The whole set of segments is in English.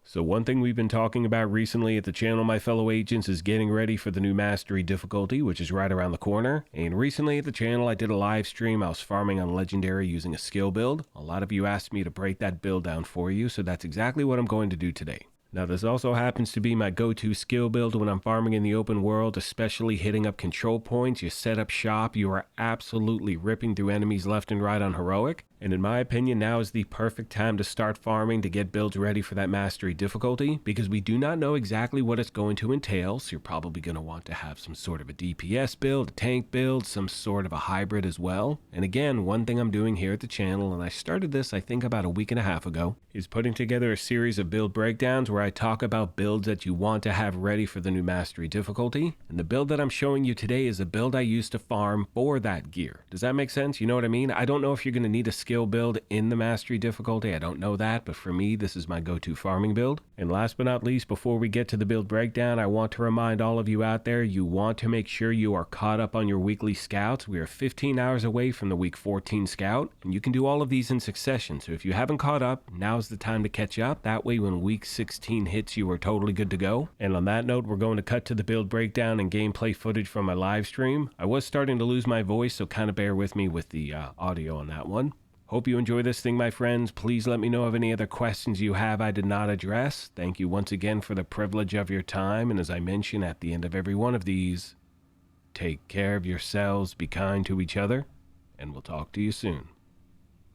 So one thing we've been talking about recently at the channel, my fellow agents, is getting ready for the new mastery difficulty, which is right around the corner. And recently at the channel, I did a live stream. I was farming on legendary using a skill build. A lot of you asked me to break that build down for you, so that's exactly what I'm going to do today. Now this also happens to be my go-to skill build when I'm farming in the open world, especially hitting up control points. You set up shop, you are absolutely ripping through enemies left and right on heroic. And in my opinion, now is the perfect time to start farming to get builds ready for that mastery difficulty, because we do not know exactly what it's going to entail. So you're probably going to want to have some sort of a DPS build, a tank build, some sort of a hybrid as well. And again, one thing I'm doing here at the channel, and I started this I think about a week and a half ago, is putting together a series of build breakdowns where I talk about builds that you want to have ready for the new mastery difficulty. And the build that I'm showing you today is a build I used to farm for that gear. Does that make sense? You know what I mean? I don't know if you're going to need a skill build in the mastery difficulty. I don't know that, but for me, this is my go-to farming build. And last but not least, before we get to the build breakdown, I want to remind all of you out there, you want to make sure you are caught up on your weekly scouts. We are 15 hours away from the week 14 scout, and you can do all of these in succession. So if you haven't caught up, now's the time to catch up. That way, when week 16 hits, you are totally good to go. And on that note, we're going to cut to the build breakdown and gameplay footage from my live stream. I was starting to lose my voice, so kind of bear with me with the audio on that one. Hope you enjoy this thing, my friends. Please let me know of any other questions you have I did not address. Thank you once again for the privilege of your time. And as I mention at the end of every one of these, take care of yourselves, be kind to each other, and we'll talk to you soon.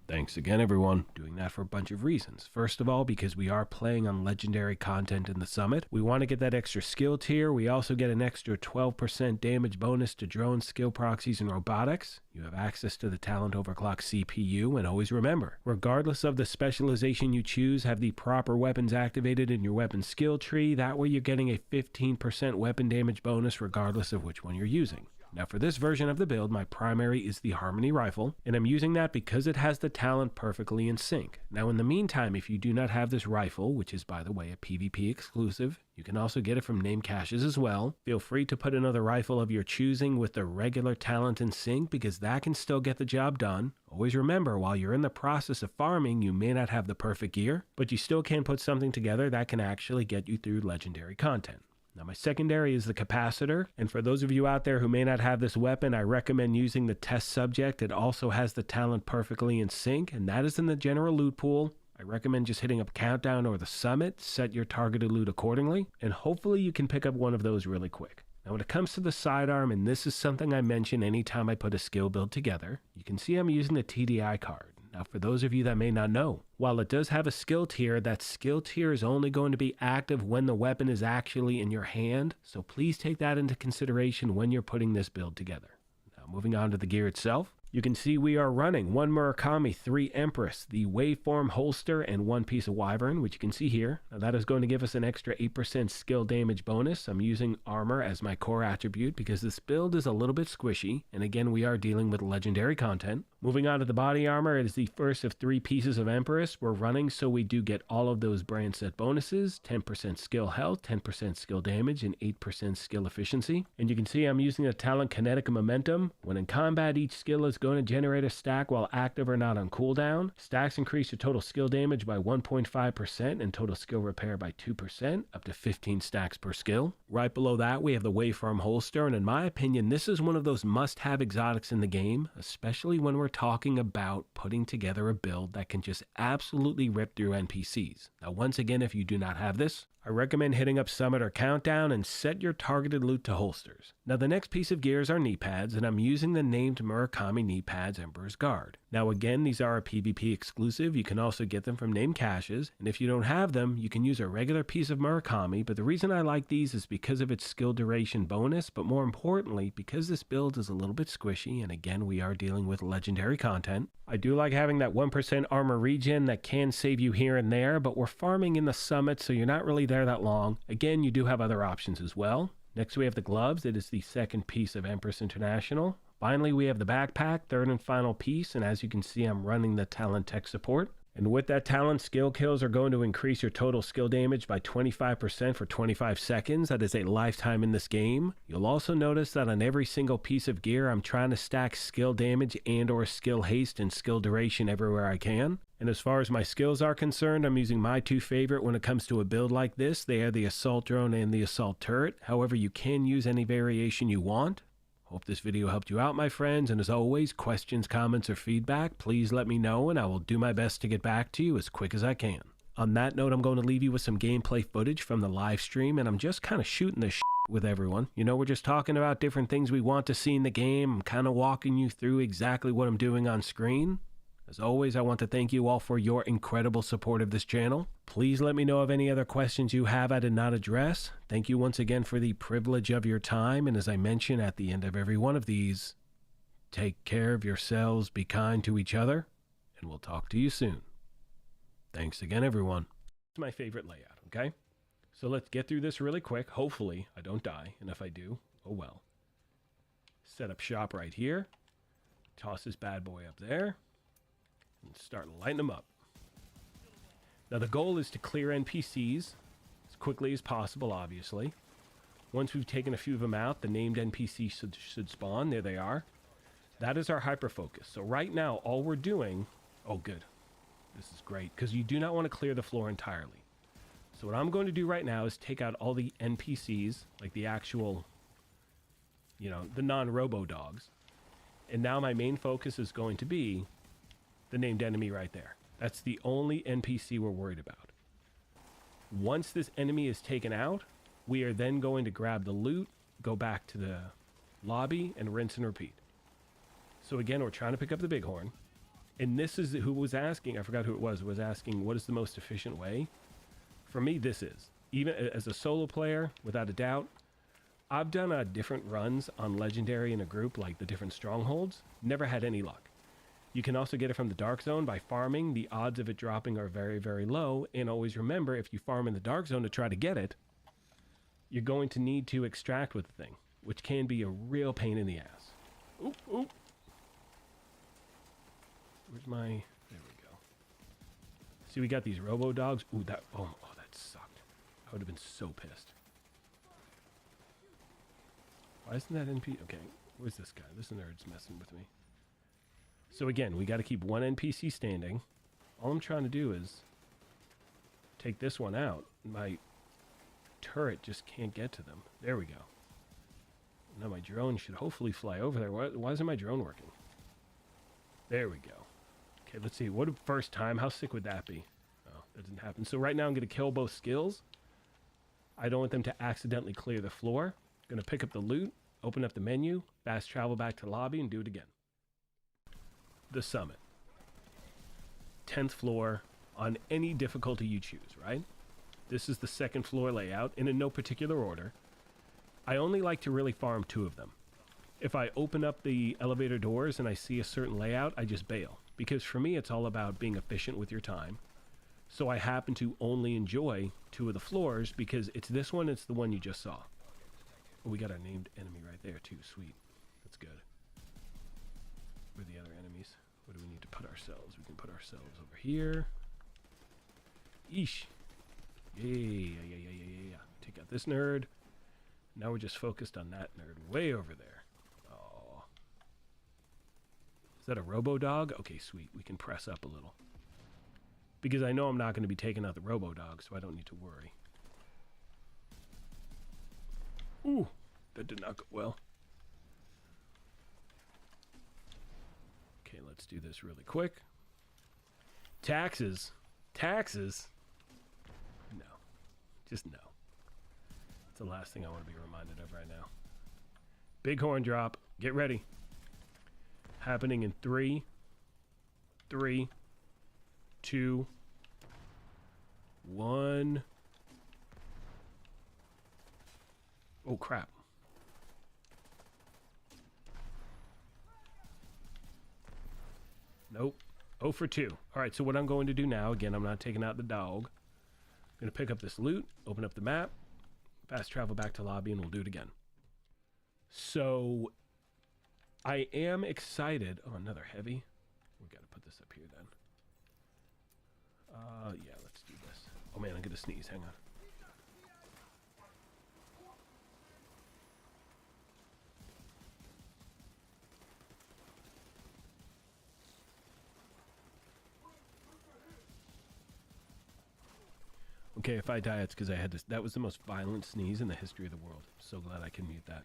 Thanks again, everyone. Doing that for a bunch of reasons. First of all, because we are playing on legendary content in the summit. We want to get that extra skill tier. We also get an extra 12% damage bonus to drones, skill proxies, and robotics. You have access to the talent overclock CPU, and always remember, regardless of the specialization you choose, have the proper weapons activated in your weapon skill tree. That way you're getting a 15% weapon damage bonus regardless of which one you're using. Now for this version of the build, my primary is the Harmony Rifle, and I'm using that because it has the talent perfectly in sync. Now in the meantime, if you do not have this rifle, which is by the way a PvP exclusive, you can also get it from name caches as well. Feel free to put another rifle of your choosing with the regular talent in sync, because that can still get the job done. Always remember, while you're in the process of farming, you may not have the perfect gear, but you still can put something together that can actually get you through legendary content. Now my secondary is the capacitor, and for those of you out there who may not have this weapon, I recommend using the test subject. It also has the talent perfectly in sync, and that is in the general loot pool. I recommend just hitting up countdown or the summit, set your targeted loot accordingly, and hopefully you can pick up one of those really quick. Now when it comes to the sidearm, and this is something I mention anytime I put a skill build together, you can see I'm using the TDI card. Now for those of you that may not know, while it does have a skill tier, that skill tier is only going to be active when the weapon is actually in your hand, so please take that into consideration when you're putting this build together. Now moving on to the gear itself, you can see we are running 1 Murakami, 3 Empress, the Waveform holster, and 1 piece of Wyvern, which you can see here. Now that is going to give us an extra 8% skill damage bonus. I'm using armor as my core attribute because this build is a little bit squishy, and again we are dealing with legendary content. Moving on to the body armor, it is the first of 3 pieces of Empress we're running, so we do get all of those brand set bonuses, 10% skill health, 10% skill damage, and 8% skill efficiency. And you can see I'm using the talent Kinetic Momentum. When in combat, each skill is going to generate a stack while active or not on cooldown. Stacks increase your total skill damage by 1.5% and total skill repair by 2%, up to 15 stacks per skill. Right below that, we have the Waveform holster, and in my opinion, this is one of those must-have exotics in the game, especially when we're talking about putting together a build that can just absolutely rip through NPCs. Now once again, if you do not have this, I recommend hitting up Summit or Countdown and set your targeted loot to holsters. Now the next piece of gear is our knee pads, and I'm using the named Murakami knee pads Emperor's Guard. Now again, these are a PvP exclusive. You can also get them from name caches, and if you don't have them, you can use a regular piece of Murakami, but the reason I like these is because of its skill duration bonus, but more importantly, because this build is a little bit squishy, and again, we are dealing with legendary content. I do like having that 1% armor regen that can save you here and there, but we're farming in the summit, so you're not really there that long. Again, you do have other options as well. Next we have the gloves. It is the second piece of Empress International. Finally, we have the backpack, third and final piece, and as you can see, I'm running the talent tech support. And with that talent, skill kills are going to increase your total skill damage by 25% for 25 seconds. That is a lifetime in this game. You'll also notice that on every single piece of gear, I'm trying to stack skill damage and or skill haste and skill duration everywhere I can. And as far as my skills are concerned, I'm using my two favorite when it comes to a build like this. They are the assault drone and the assault turret. However, you can use any variation you want. Hope this video helped you out, my friends, and as always, questions, comments, or feedback, please let me know and I will do my best to get back to you as quick as I can. On that note, I'm going to leave you with some gameplay footage from the live stream, and I'm just kind of shooting the shit with everyone. You know, we're just talking about different things we want to see in the game. I'm kind of walking you through exactly what I'm doing on screen. As always, I want to thank you all for your incredible support of this channel. Please let me know of any other questions you have I did not address. Thank you once again for the privilege of your time, and as I mention at the end of every one of these, take care of yourselves, be kind to each other, and we'll talk to you soon. Thanks again, everyone. It's my favorite layout, okay? So let's get through this really quick. Hopefully, I don't die, and if I do, oh well. Set up shop right here. Toss this bad boy up there. And start lighting them up. Now the goal is to clear NPCs as quickly as possible, obviously. Once we've taken a few of them out, the named NPC should spawn. There they are. That is our hyper focus. So right now, all we're doing... Oh, good. This is great, because you do not want to clear the floor entirely. So what I'm going to do right now is take out all the NPCs, like the actual, you know, the non-robo dogs. And now my main focus is going to be the named enemy right there. That's the only NPC we're worried about. Once this enemy is taken out, we are then going to grab the loot, go back to the lobby, and rinse and repeat. So again, we're trying to pick up the bighorn. And this is who was asking, I forgot who it was asking, what is the most efficient way? For me, this is. Even as a solo player, without a doubt, I've done different runs on Legendary in a group, like the different strongholds. Never had any luck. You can also get it from the Dark Zone by farming. The odds of it dropping are very, very low. And always remember, if you farm in the Dark Zone to try to get it, you're going to need to extract with the thing, which can be a real pain in the ass. Oop, oop. Where's my... There we go. See, we got these robo dogs. Ooh, that... Oh, that sucked. I would have been so pissed. Why isn't that NPC? Okay, where's this guy? This nerd's messing with me. So again, we got to keep one NPC standing. All I'm trying to do is take this one out. My turret just can't get to them. There we go. Now my drone should hopefully fly over there. Why isn't my drone working? There we go. Okay, let's see. What a first time. How sick would that be? Oh, that didn't happen. So right now I'm going to kill both skills. I don't want them to accidentally clear the floor. I'm going to pick up the loot, open up the menu, fast travel back to the lobby, and do it again. The summit. 10th floor on any difficulty you choose, right? This is the second floor layout, and in no particular order. I only like to really farm 2 of them. If I open up the elevator doors and I see a certain layout, I just bail. Because for me, it's all about being efficient with your time. So I happen to only enjoy 2 of the floors because it's this one, it's the one you just saw. Oh, we got our named enemy right there too, sweet. That's good. Where are the other enemies? Where do we need to put ourselves? We can put ourselves over here. Eesh. Yeah. Take out this nerd. Now we're just focused on that nerd way over there. Oh. Is that a robo dog? Okay, sweet. We can press up a little. Because I know I'm not going to be taking out the robo dog, so I don't need to worry. Ooh, that did not go well. Okay, let's do this really quick. Taxes. Taxes? No. Just no. It's the last thing I want to be reminded of right now. Bighorn drop. Get ready. Happening in 3, 2, 1. Oh, crap. Nope. 0 for 2. All right, so what I'm going to do now, again, I'm not taking out the dog. I'm going to pick up this loot, open up the map, fast travel back to lobby, and we'll do it again. So I am excited. Oh, another heavy. We've got to put this up here then. Yeah, let's do this. Oh man, I'm gonna sneeze. Hang on. Okay, if I die, it's because I had this. That was the most violent sneeze in the history of the world. I'm so glad I can mute that.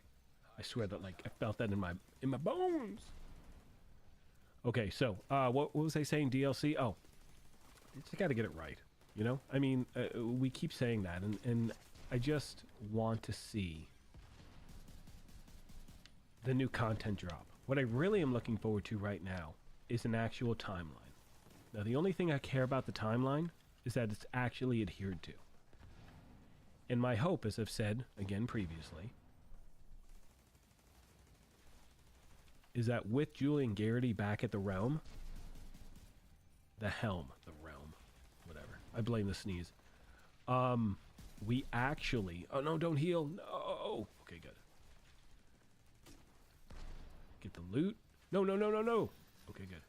I swear that, like, I felt that in my bones. Okay, so what was I saying? DLC? Oh, you just got to get it right. You know, I mean, we keep saying that, and I just want to see the new content drop. What I really am looking forward to right now is an actual timeline. Now, the only thing I care about the timeline is that it's actually adhered to. And my hope, as I've said again previously, is that with Julian Garrity back at the realm, the realm, whatever. I blame the sneeze. We actually, oh no, don't heal. No. Okay, good. Get the loot. No. Okay, good.